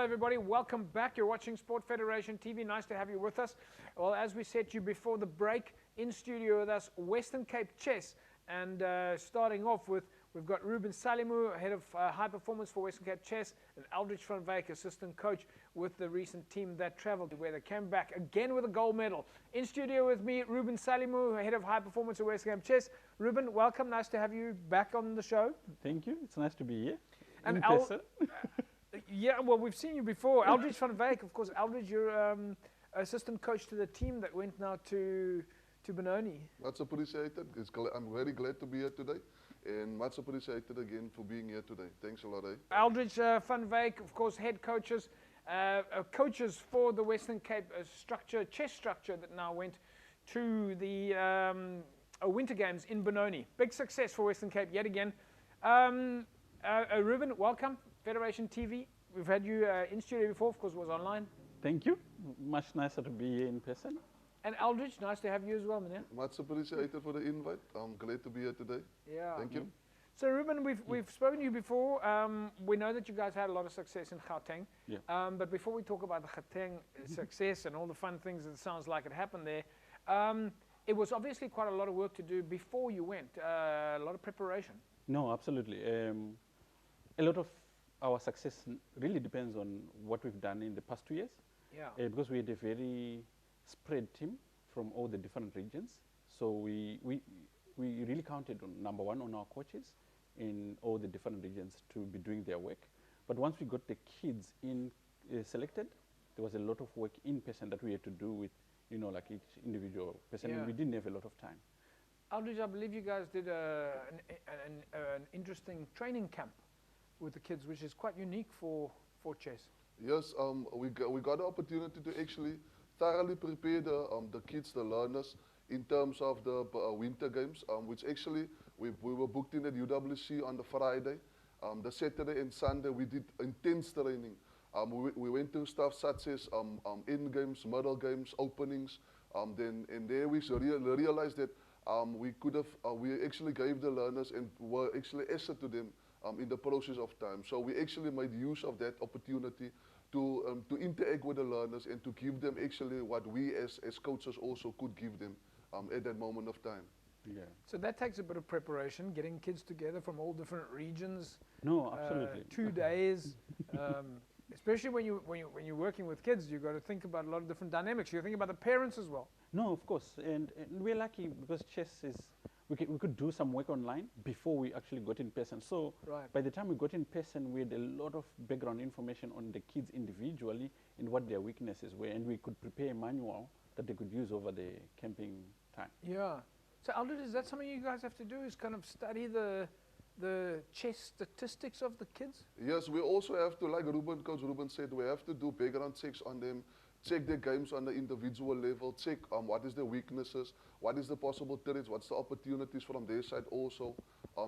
everybody. Welcome back. You're watching Sport Federation TV. Nice to have you with us. Well, as we said to you before the break, in studio with us, Western Cape Chess. And starting off with, we've got Ruben Salimu, head of high performance for Western Cape Chess, and Aldrich van Wyk, assistant coach with the recent team that traveled, where they came back again with a gold medal. In studio with me, Ruben Salimu, head of high performance at Western Cape Chess. Ruben, welcome. Nice to have you back on the show. Thank you. It's nice to be here. And in person. Yeah, well, we've seen you before. Aldrich van Wyk, of course. Aldrich, you're assistant coach to the team that went now to Benoni. Much appreciated. I'm very glad to be here today, and much appreciated again for being here today. Thanks a lot. Aldrich van Wyk, of course, head coaches, coaches for the Western Cape chess structure that now went to the Winter Games in Benoni. Big success for Western Cape yet again. Ruben, welcome, Federation TV. We've had you in studio before, of course, it was online. Thank you. Much nicer to be here in person. And Aldrich, nice to have you as well, man. Much appreciated for the invite. I'm glad to be here today. Yeah. Thank you. So Ruben, we've spoken to you before. We know that you guys had a lot of success in Gauteng. Yeah. But before we talk about the Gauteng success and all the fun things that sounds like it happened there, it was obviously quite a lot of work to do before you went. A lot of preparation. No, absolutely. A lot of our success really depends on what we've done in the past 2 years. Yeah. Because we had a very spread team from all the different regions. So we really counted on, number one, on our coaches in all the different regions to be doing their work. But once we got the kids in selected, there was a lot of work in person that we had to do with, like each individual person. Yeah. And we didn't have a lot of time. Aldrich, I believe you guys did an interesting training camp with the kids, which is quite unique for chess. Yes, we got the opportunity to actually thoroughly prepare the kids, the learners, in terms of the Winter Games, which actually we were booked in at UWC on the Friday. The Saturday and Sunday we did intense training. We went to stuff such as end games, middle games, openings. And there we realized that we actually gave the learners and were actually asset to them in the process of time. So we actually made use of that opportunity to interact with the learners and to give them actually what we as coaches also could give them at that moment of time. Yeah. So that takes a bit of preparation, getting kids together from all different regions. No, absolutely. 2 days. Especially when you're working with kids, you've got to think about a lot of different dynamics. You think about the parents as well. No, of course, and we're lucky because chess is, we could do some work online before we actually got in person. So by the time we got in person, we had a lot of background information on the kids individually and what their weaknesses were, and we could prepare a manual that they could use over the camping time. Yeah. So Aldrich, is that something you guys have to do, is kind of study the chess statistics of the kids? Yes, we also have to, like Coach Ruben said, we have to do background checks on them, check their games on the individual level, check what is their weaknesses, what is the possible threats, what's the opportunities from their side also,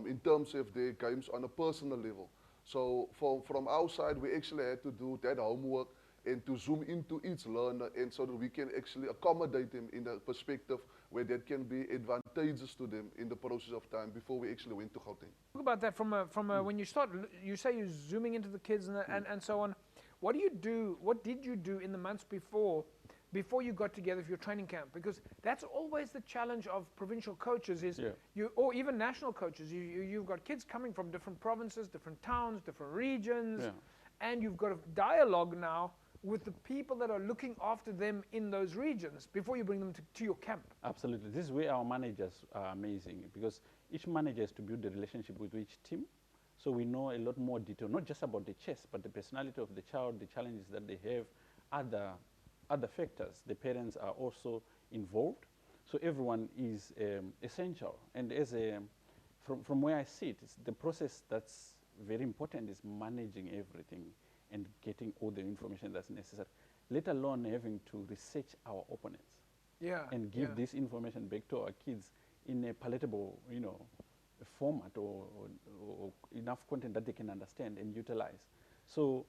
in terms of their games on a personal level. So from our side, we actually had to do that homework and to zoom into each learner, and so that we can actually accommodate them in a perspective where that can be advantageous to them in the process of time before we actually went to Gauteng. Talk about that from when you start, you say you're zooming into the kids and so on. What do you do, what did you do in the months before you got together for your training camp? Because that's always the challenge of provincial coaches is, or even national coaches, you've got kids coming from different provinces, different towns, different regions, and you've got a dialogue now with the people that are looking after them in those regions before you bring them to your camp. Absolutely. This is where our managers are amazing, because each manager has to build a relationship with each team. So we know a lot more detail, not just about the chess, but the personality of the child, the challenges that they have, other factors. The parents are also involved. So everyone is essential. And as from where I see it, it's the process that's very important is managing everything and getting all the information that's necessary, let alone having to research our opponents. And give this information back to our kids in a palatable, format or enough content that they can understand and utilize. So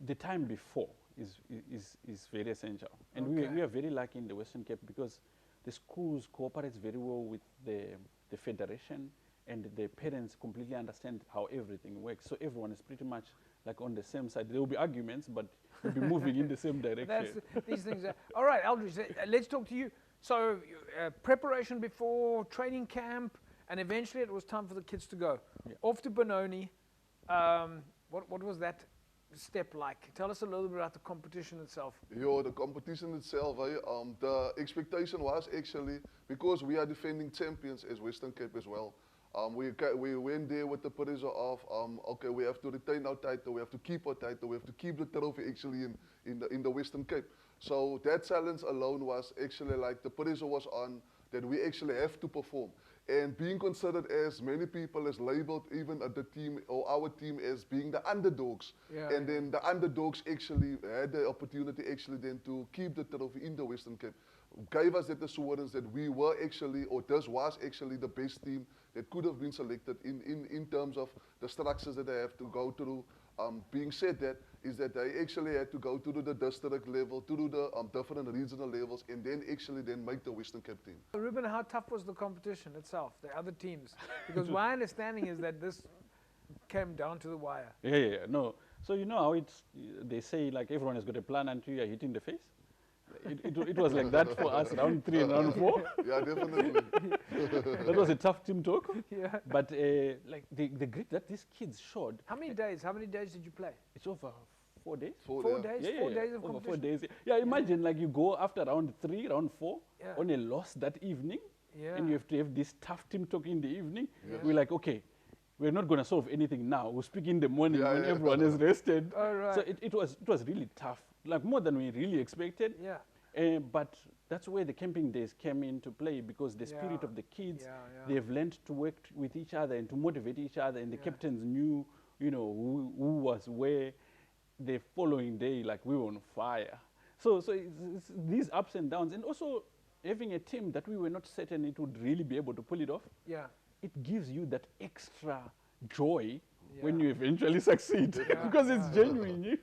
the time before is very essential. And we are very lucky in the Western Cape because the schools cooperates very well with the federation and the parents completely understand how everything works. So everyone is pretty much like on the same side. There will be arguments, but we'll be moving in the same direction. These things are. All right, Aldrich, let's talk to you. So preparation before training camp, and eventually it was time for the kids to go. Yeah. Off to Benoni. What was that step like? Tell us a little bit about the competition itself. Yo, the competition itself, the expectation was actually, because we are defending champions as Western Cape as well, we went there with the pressure of, okay, we have to retain our title, we have to keep our title, we have to keep the trophy actually in the Western Cape. So that challenge alone was actually like the pressure was on that we actually have to perform. And being considered as many people as labeled even at the team or our team as being the underdogs. Yeah, and then the underdogs actually had the opportunity actually then to keep the trophy in the Western Cape. Gave us that assurance that we were actually, or this was actually the best team that could have been selected in terms of the structures that they have to go through. Being said that, is that they actually had to go to the district level, to the different regional levels, and then actually then make the Western Cape team. Ruben, how tough was the competition itself, the other teams? Because my understanding is that this came down to the wire. Yeah, no. So you know how they say like everyone has got a plan until you are hit in the face? It was like that for us, round 3 and round 4. Yeah, definitely. That was a tough team talk. Yeah. But like the grit that these kids showed. How many days did you play? It's over 4 days. 4 days? Yeah, 4 days of over competition? 4 days. Yeah, imagine like you go after round 3, round 4, Yeah. on a loss that evening, Yeah. and you have to have this tough team talk in the evening. Yes. We're like, okay, we're not going to solve anything now. We'll speak in the morning Yeah, when yeah. everyone is rested. All right. So it was really tough, like more than we really expected. Yeah. But that's where the camping days came into play, because the spirit Yeah. of the kids, Yeah, yeah. they've learned to work with each other and to motivate each other, and the Yeah. captains knew, you know, who was where. The following day, like we were on fire. So it's these ups and downs, and also having a team that we were not certain it would really be able to pull it off. Yeah. It gives you that extra joy when Yeah. you eventually succeed, Yeah, because it's yeah. genuine.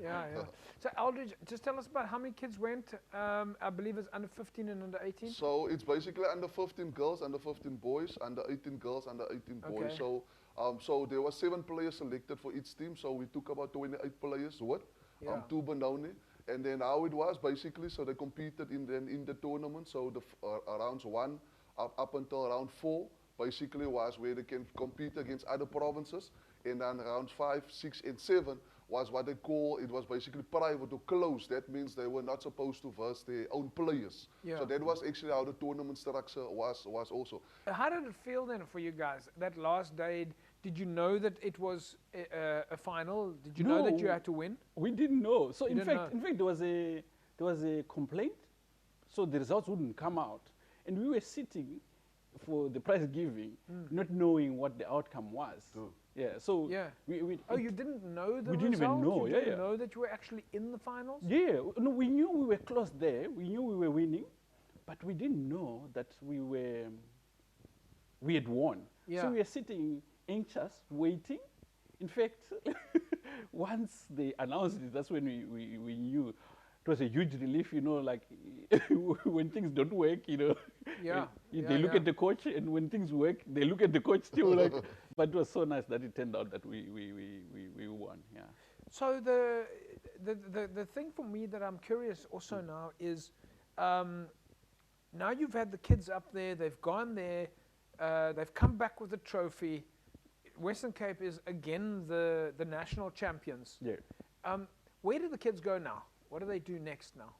Yeah. So Aldrich, just tell us about how many kids went. I believe it's under 15 and under 18. So it's basically under 15 girls, under 15 boys, under 18 girls, under 18 boys. Okay. So there were 7 players selected for each team. So we took about 28 players with Yeah. to Benoni. And then how it was basically, so they competed in the tournament. So the rounds 1 up until round 4 basically was where they can compete against other provinces. And then rounds 5, 6, and 7 was what they call, it was basically private or closed. That means they were not supposed to verse their own players. Yeah. So that was actually how the tournament structure was also. How did it feel then for you guys? That last day, did you know that it was a final? Did you know that you No. had to win? We didn't know. So You in didn't fact, know. there was a complaint, so the results wouldn't come out, and we were sitting for the prize giving, not knowing what the outcome was. True. Yeah. So Yeah. we Oh, you didn't know the we didn't even result? know, You yeah, didn't yeah. know that you were actually in the finals? Yeah, no, we knew we were close there. We knew we were winning, but we didn't know that we had won. Yeah. So we were sitting anxious, waiting. In fact, once they announced it, that's when we knew. It was a huge relief, you know, like when things don't work, you know. Yeah. They look at the coach, and when things work, they look at the coach too. Like, but it was so nice that it turned out that we won. Yeah. So the thing for me that I'm curious also now is, now you've had the kids up there, they've gone there, they've come back with a trophy. Western Cape is again the national champions. Yeah. Where do the kids go now? What do they do next now?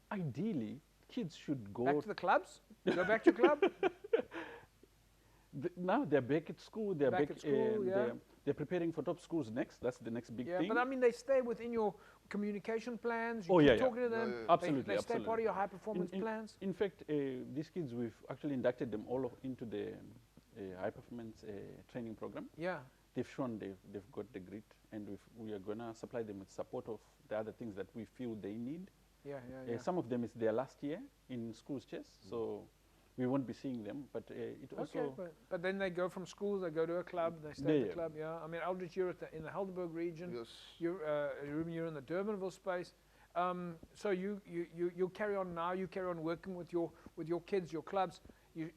Ideally, kids should go. Back to the clubs? Go back to club? Now they're back at school. They're Back at school, yeah. They're preparing for top schools next. That's the next big Yeah, thing. but I mean, they stay within your communication plans. You Oh, keep yeah, yeah. talking to them. Yeah, yeah. Absolutely, They stay part of absolutely. your high performance plans. In fact, these kids, we've actually inducted them all into the high performance training program. Yeah. They've shown they've got the grit, and we are going to supply them with support of the other things that we feel they need. Yeah. Some of them is their last year in schools chess, so we won't be seeing them. But it also Okay, but then they go from school, they go to a club, they stay at Yeah. the club. Yeah. I mean, Aldrich, you're in the Helderberg region. Yes. Ruben, you're in the Durbanville space. So you'll carry on now. You carry on working with your kids, your clubs.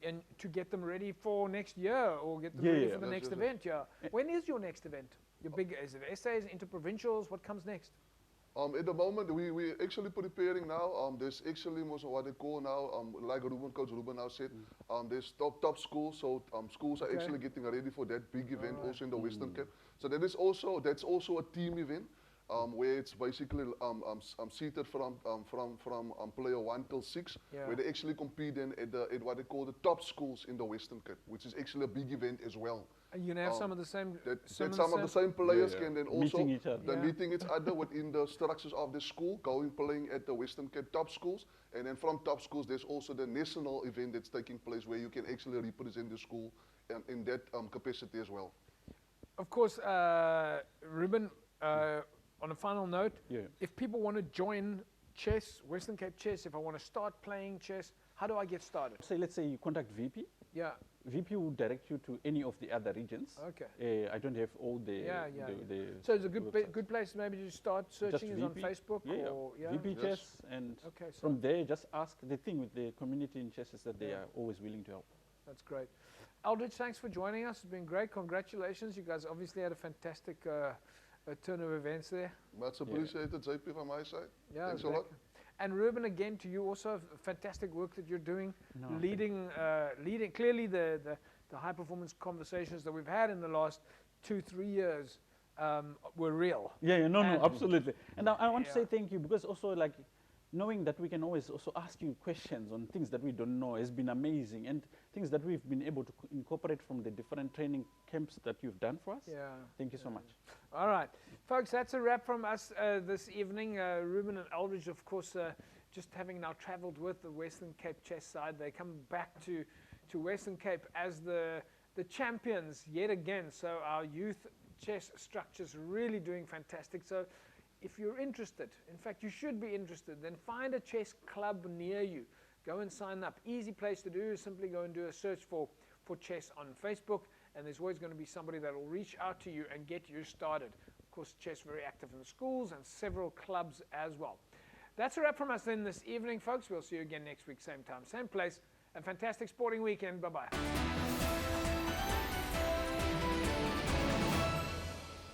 and to get them ready for next year or get them Yeah, ready yeah. for the Yes, next yes, event. Yeah. When is your next event? Your big, is it essays, interprovincials? What comes next? At the moment, we actually preparing now. There's actually most of what they call now, like Coach Ruben now said, there's top schools. So schools are Okay. actually getting ready for that big event Alright. also in the Western Cape. So that's also a team event. Where it's basically seated from player 1 till 6, Yeah. where they actually compete in at what they call the top schools in the Western Cape, which is actually a big event as well. And you have some of the same. That some of the same players can then also Meeting each other. then Yeah. meeting each other within the structures of the school, playing at the Western Cape top schools, and then from top schools there's also the national event that's taking place where you can actually represent the school in that capacity as well. Of course, Ruben. On a final note, Yeah. if people want to join chess, Western Cape chess, if I want to start playing chess, how do I get started? Let's say you contact VP. Yeah. VP will direct you to any of the other regions. Okay. I don't have all the. Yeah. the So it's a good websites. good place maybe to start searching is on VP. Facebook Yeah, or VP Yes. Chess, and Okay, so from there just ask. The thing with the community in chess is that they Yeah. are always willing to help. that's great. Aldrich, thanks for joining us. It's been great. Congratulations. You guys obviously had a fantastic turn of events there. Much appreciated, JP, from my side. Yeah, Thanks a lot. exactly. And Ruben, again to you also, fantastic work that you're doing, No, leading clearly the high performance conversations that we've had in the last 2-3 years were real. Yeah, no, And- absolutely. And I want to Yeah. say thank you because also like knowing that we can always also ask you questions on things that we don't know has been amazing, and things that we've been able to incorporate from the different training camps that you've done for us. Yeah. Thank you so much. All right, folks, that's a wrap from us this evening. Ruben and Aldrich, of course, just having now traveled with the Western Cape chess side, they come back to Western Cape as the champions yet again. So our youth chess structure's really doing fantastic. So if you're interested, in fact, you should be interested, then find a chess club near you. Go and sign up. Easy place to do is simply go and do a search for chess on Facebook, and there's always going to be somebody that will reach out to you and get you started. Of course, chess very active in the schools and several clubs as well. That's a wrap from us then this evening, folks. We'll see you again next week, same time, same place. A fantastic sporting weekend. Bye-bye.